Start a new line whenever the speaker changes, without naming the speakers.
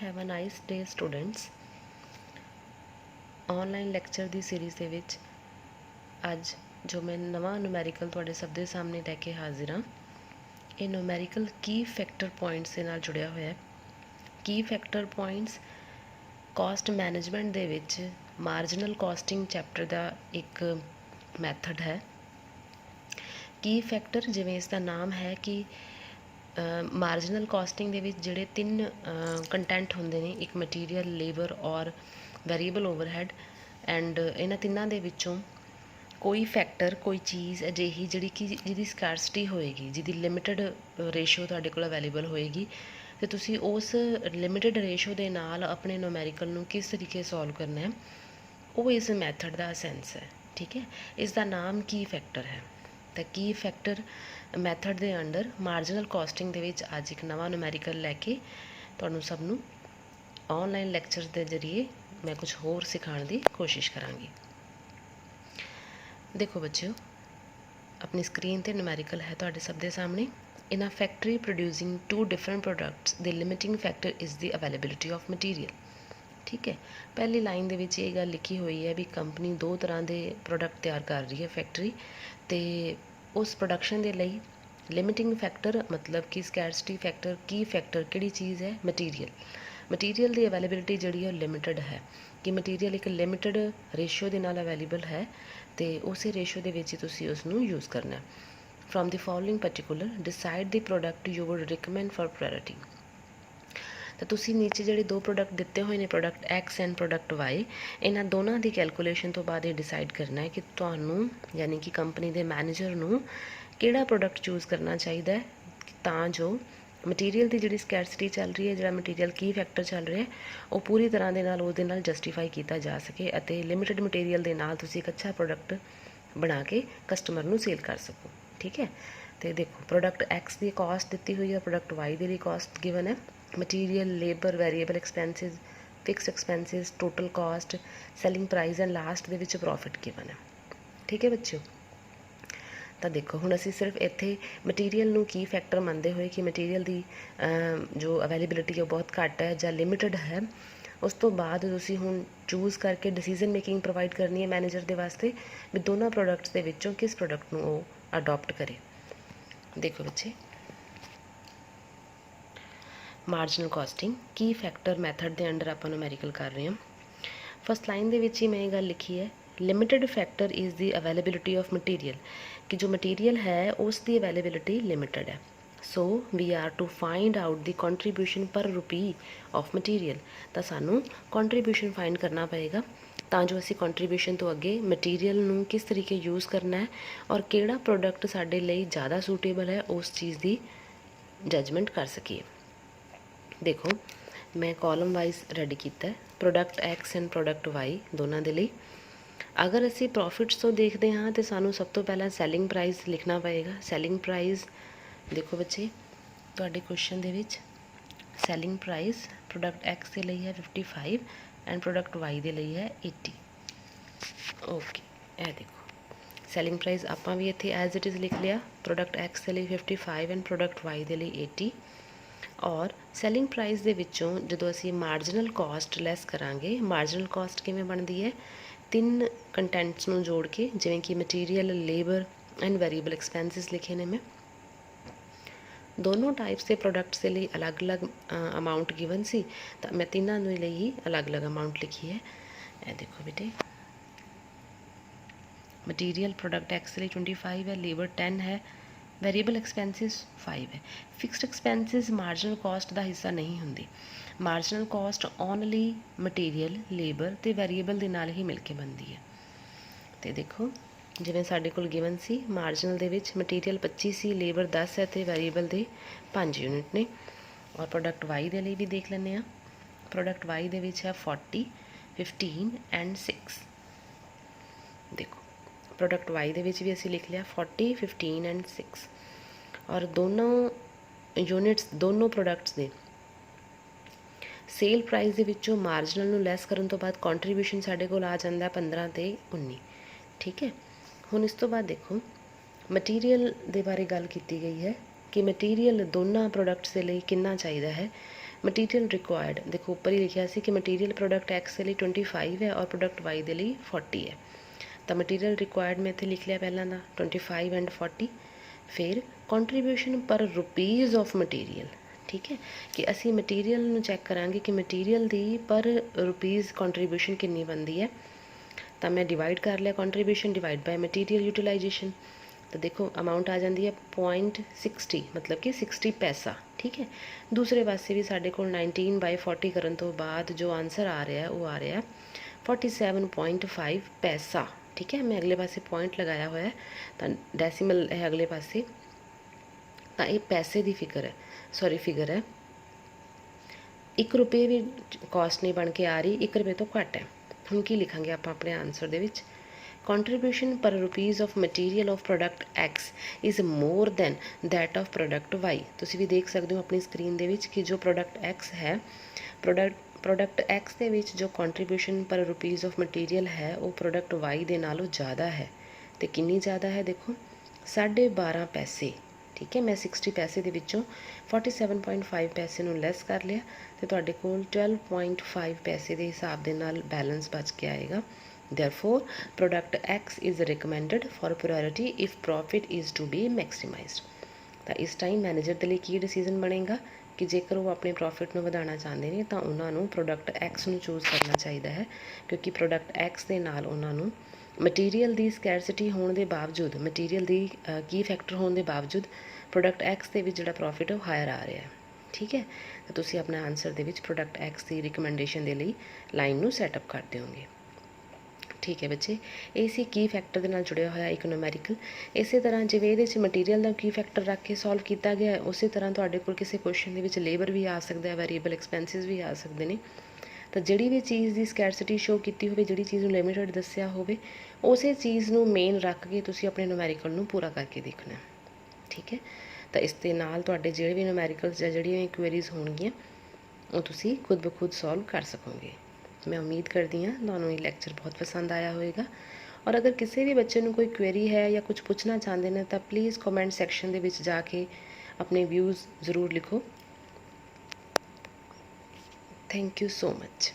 Have a nice day students. Online lecture की series ਦੇ ਵਿੱਚ ਅੱਜ ਜੋ ਮੈਂ ਨਵਾਂ ਨੂਮੈਰੀਕਲ ਤੁਹਾਡੇ ਸਭ ਦੇ ਸਾਹਮਣੇ ਲੈ ਕੇ ਹਾਜ਼ਰ ਹਾਂ। ਇਹ ਨੂਮੈਰੀਕਲ ਕੀ ਫੈਕਟਰ ਪੁਆਇੰਟਸ ਦੇ ਨਾਲ ਜੁੜਿਆ ਹੋਇਆ ਹੈ। ਕੀ ਫੈਕਟਰ ਪੁਆਇੰਟਸ ਕਾਸਟ ਮੈਨੇਜਮੈਂਟ ਦੇ ਵਿੱਚ ਮਾਰਜਨਲ ਕਾਸਟਿੰਗ ਚੈਪਟਰ ਦਾ ਇੱਕ ਮੈਥਡ ਹੈ। ਕੀ ਫੈਕਟਰ ਜਿਵੇਂ ਇਸ ਦਾ ਨਾਮ ਹੈ ਕਿ ਮਾਰਜਨਲ ਕਾਸਟਿੰਗ ਦੇ ਵਿੱਚ ਜਿਹੜੇ ਤਿੰਨ ਕੰਟੈਂਟ ਹੁੰਦੇ ਨੇ, ਇੱਕ ਮਟੀਰੀਅਲ, ਲੇਬਰ ਔਰ वेरीएबल ओवरहेड एंड इन्हां तिन्नां दे विचों कोई फैक्टर कोई चीज़ अजिही जिहड़ी कि जिहदी स्कैरसिटी होएगी, जिहदी लिमिटेड रेशो तुहाडे कोल अवेलेबल होएगी ते तुसीं उस लिमिटेड रेशो दे नाल अपने न्यूमैरिकल नूं किस तरीके सॉल्व करना है, वो इस मैथड दा सेंस है। ठीक है, इसका नाम की फैक्टर है। तो की फैक्टर मैथड दे अंडर मार्जिनल कॉस्टिंग दे विच अज एक नवा न्यूमैरिकल लैके तुहानूं सब नूं ऑनलाइन लैक्चर के जरिए मैं कुछ होर सिखाने की कोशिश करांगी। देखो बच्चों, अपनी स्क्रीन ते न्यूमैरिकल है तुहाडे सब दे सामने। In a factory producing 2 different products the limiting factor is the availability of material. ठीक है, पहली लाइन दे विच ये गल लिखी हुई है भी कंपनी 2 तरह के प्रोडक्ट तैयार कर रही है फैक्ट्री, तो उस प्रोडक्शन के लिए लिमिटिंग फैक्टर मतलब कि स्कैरसिटी फैक्टर की फैक्टर किहड़ी चीज़ है, मटीरियल। मटीरियल की अवेलेबिलिटी जिहड़ी है लिमिटेड है कि मटीरियल एक लिमिटेड रेशो के नाल अवेलेबल है, तो उस रेशो के विच तुसीं उसनूं यूज़ करना है। From the following particular decide the product you would recommend for priority. तो तुसीं नीचे जिहड़े 2 प्रोडक्ट दिते हुए हैं, product X and product Y, इन्हां दोनों की कैलकुलेशन तो बाद ये डिसाइड करना है कि तुहानूं यानी कि कंपनी के मैनेजर नूं किहड़ा प्रोडक्ट चूज़ करना चाहिए तां जो मटीरियल की जिहड़ी स्कैरसिटी चल रही है, जिहड़ा मटीरियल की फैक्टर चल रहा है, वो पूरी तरह के नाल उहदे नाल जस्टिफाई किया जा सके अते लिमिटेड मटीरियल के नाल तुसीं एक अच्छा प्रोडक्ट बना के कस्टमर नूं सेल कर सको। ठीक है, तो देखो प्रोडक्ट एक्स की कॉस्ट दी हुई है, प्रोडक्ट वाई की कॉस्ट गिवन है, material, labour, variable expenses, fix expenses, total cost, selling price and last they which profit given है। ठीक है बच्चों, तो देखो हुण असीं सिर्फ इत्थे मटीरियल नूं की फैक्टर मनते हुए कि मटीरियल की जो अवेलेबिलिटी है बहुत घट है जां लिमिटेड है, उस तो बाद तुसीं हुण चूज़ करके डिसीजन मेकिंग प्रोवाइड करनी है मैनेजर के वास्ते भी दोनों प्रोडक्ट्स के विचों किस प्रोडक्ट नूं वो अडॉप्ट करे। देखो बच्चे, मार्जिनल कॉस्टिंग की फैक्टर मैथड के अंडर आपां न्यूमैरिकल कर रहे हैं। फस्ट लाइन दे विच ही मैं ये गल लिखी है, limited factor is the availability of material, कि जो मटीरियल है उसकी अवेलेबिलिटी लिमिटेड है। So we are to find out the contribution per rupee of material. तो सानू कॉन्ट्रीब्यूशन फाइंड करना पएगा ਤਾਂ जो असी कॉन्ट्रीब्यूशन तो अगे मटीरियल नूं किस तरीके यूज़ करना है और किहड़ा प्रोडक्ट साडे लई ज़्यादा सूटेबल है उस चीज़ की जजमेंट कर सकीए। देखो मैं कॉलम वाइज रेडी किया product X and product Y दोनों के लिए। अगर असी प्रॉफिट्स तो देखते हाँ तो सानू सब तो पहला सैलिंग प्राइस लिखना पएगा। सैलिंग प्राइस देखो बच्चे तुहाडे क्वेश्चन दे विच सैलिंग प्राइस प्रोडक्ट एक्स के लिए है 55 एंड प्रोडक्ट वाई के लिए है 80। ओके, ए देखो सैलिंग प्राइस आपां भी इत्थे एज इट इज़ लिख लिया, प्रोडक्ट एक्स के लिए 55 एंड प्रोडक्ट वाई के लिए 80। और सैलिंग प्राइस दे विचों जदों असीं मार्जिनल कॉस्ट लैस करांगे, मार्जिनल कॉस्ट किवें बनदी है, 3 कंटेंट्स नूं जोड़ के, जिवें कि material, labour and variable expenses लिखे ने मैं। दोनों टाइप्स के प्रोडक्ट्स के लिए अलग अलग अमाउंट गिवन सी, तो मैं तीनों के लिए ही अलग अलग अमाउंट लिखी है। ये देखो बेटे, मटीरियल प्रोडक्ट एक्स के लिए 25 है, लेबर 10 है, वेरीएबल एक्सपेंसिस 5 है। फिक्सड एक्सपेंसिस मार्जिनल कॉस्ट का हिस्सा नहीं होंगी। Marginal cost only material, labour तो वेरीएबल के नाल ही मिल के बनती है। तो देखो जिवें साडे कोल गिवन सी मार्जिनल दे विच मटीरियल 25 सी, लेबर 10 है तो वेरीएबल दे 5 यूनिट ने। और प्रोडक्ट वाई दे लिए भी देख लैंदे आ, प्रोडक्ट वाई दे विच है 40, 15 एंड 6। देखो प्रोडक्ट वाई दे विच भी असीं लिख लिया 40, 15 एंड 6। और दोनों यूनिट्स दोनों प्रोडक्ट्स दे सेल प्राइस दे विचों मार्जिनल नूं लैस करन तो बाद कॉन्ट्रीब्यूशन साडे कोल आ जांदा 15 ते 19। ठीक है, हुण इस तो बाद देखो मटीरियल के बारे गल की गई है कि मटीरियल दोनों प्रोडक्ट्स के लिए कितना चाहिए है। मटीरियल रिक्वायर्ड, देखो ऊपर ही लिखा सी कि मटीरियल प्रोडक्ट एक्स के लिए 25 है और प्रोडक्ट वाई के लिए 40 है। तो मटीरियल रिक्वायर्ड मैं इतने लिख लिया पहला ना 25 एंड 40। फिर कॉन्ट्रीब्यूशन पर रुपीज़ ऑफ मटीरियल, ठीक है, कि असी मटीरियल ਨੂੰ चैक करांगे कि मटीरियल की पर रुपीज़ कॉन्ट्रीब्यूशन कितनी बनती है। तो मैं डिवाइड कर लिया contribution divide by material utilisation. तो देखो अमाउंट आ जाती है 0.60 मतलब कि 60 पैसा, ठीक है। दूसरे पासे भी साढ़े को 19/40 करने तो बाद जो आंसर आ रहा है वो आ रहा है 47.5 पैसा, ठीक है। मैं अगले पासे पॉइंट लगाया हुआ है तो डेसीमल है अगले पासे। तो ये पैसे की फिगर है, सॉरी फिगर है। 1 रुपये भी कॉस्ट नहीं बन के आ रही, 1 रुपये तो घट है। हम की लिखांगे आप अपने answer they which, contribution per rupees of material of product X is more than that of product Y। ਤੁਸੀਂ ਵੀ ਦੇਖ ਸਕਦੇ ਹੋ ਆਪਣੀ ਸਕਰੀਨ ਦੇ ਵਿੱਚ ਕਿ ਜੋ ਪ੍ਰੋਡਕਟ X ਹੈ, ਪ੍ਰੋਡਕਟ X ਦੇ ਵਿੱਚ ਜੋ ਕੰਟਰੀਬਿਊਸ਼ਨ ਪਰ ਰੁਪੀਜ਼ ਆਫ ਮਟੀਰੀਅਲ ਹੈ ਉਹ ਪ੍ਰੋਡਕਟ Y ਦੇ ਨਾਲੋਂ ਜ਼ਿਆਦਾ ਹੈ। ਤੇ ਕਿੰਨੀ ਜ਼ਿਆਦਾ ਹੈ ਦੇਖੋ 12.5 ਪੈਸੇ, ਠੀਕ ਹੈ। ਮੈਂ 60 ਪੈਸੇ ਦੇ ਵਿੱਚੋਂ 47.5 ਪੈਸੇ ਨੂੰ ਲੈਸ ਕਰ ਲਿਆ ਤੇ ਤੁਹਾਡੇ ਕੋਲ 12.5 ਪੈਸੇ ਦੇ ਹਿਸਾਬ ਦੇ ਨਾਲ ਬੈਲੈਂਸ ਬਚ ਕੇ ਆਏਗਾ। Therefore, product X is recommended for priority if profit is to be maximized। ਤਾਂ ਇਸ ਟਾਈਮ ਮੈਨੇਜਰ ਦੇ ਲਈ ਕੀ ਡਿਸੀਜ਼ਨ ਬਣੇਗਾ ਕਿ ਜੇਕਰ ਉਹ ਆਪਣੇ ਪ੍ਰੋਫਿਟ ਨੂੰ ਵਧਾਉਣਾ ਚਾਹੁੰਦੇ ਨੇ ਤਾਂ ਉਹਨਾਂ ਨੂੰ ਪ੍ਰੋਡਕਟ X ਨੂੰ ਚੂਜ਼ ਕਰਨਾ ਚਾਹੀਦਾ ਹੈ, ਕਿਉਂਕਿ ਪ੍ਰੋਡਕਟ X ਦੇ ਨਾਲ ਉਹਨਾਂ ਨੂੰ ਮਟੀਰੀਅਲ ਦੀ ਸਕੈਰਸਿਟੀ ਹੋਣ ਦੇ ਬਾਵਜੂਦ, ਮਟੀਰੀਅਲ ਦੀ ਕੀ ਫੈਕਟਰ ਹੋਣ ਦੇ ਬਾਵਜੂਦ ਪ੍ਰੋਡਕਟ X ਦੇ ਵਿੱਚ ਜਿਹੜਾ ਪ੍ਰੋਫਿਟ ਉਹ ਹਾਇਰ ਆ ਰਿਹਾ ਹੈ, ਠੀਕ ਹੈ। ਤਾਂ ਤੁਸੀਂ ਆਪਣਾ ਆਨਸਰ ਦੇ ਵਿੱਚ ਪ੍ਰੋਡਕਟ X ਦੀ ਰਿਕਮੈਂਡੇਸ਼ਨ ਦੇ ਲਈ ਲਾਈਨ ਨੂੰ ਸੈਟਅਪ ਕਰ ਦਿਓਗੇ, ठीक है बच्चे। ये सी की फैक्टर के नाल जुड़िया होया एक न्यूमेरिकल। इस तरह जिवें ये मटीरियल का की फैक्टर रख के सॉल्व किया गया है, उस तरह तुहाडे कोल किसी क्वेश्चन के लेबर भी आ सकता है, वेरीएबल एक्सपेंसिस भी आ सकते हैं। तो जिहड़ी भी चीज़ की स्कैरसिटी शो की हो, जिहड़ी चीज़ नूं लिमिटेड दस्सिया होवे, उस चीज़ नूं मेन रख के तुसीं अपने न्यूमेरिकल नूं पूरा करके देखना है, ठीक है। तो इस दे नाल तुहाडे जिहड़े भी न्यूमेरिकल्स जां जिहड़ियां क्वेरीज होणगियां वो तुसीं खुद ब खुद सॉल्व कर सकोगे। मैं उम्मीद करती हाँ तुहानूं ये लैक्चर बहुत पसंद आया होएगा। और अगर किसी भी बच्चे नूं कोई क्वेरी है या कुछ पूछना चाहते हैं तो प्लीज़ कमेंट सैक्शन दे विच जाके अपने व्यूज़ ज़रूर लिखो। Thank you so much.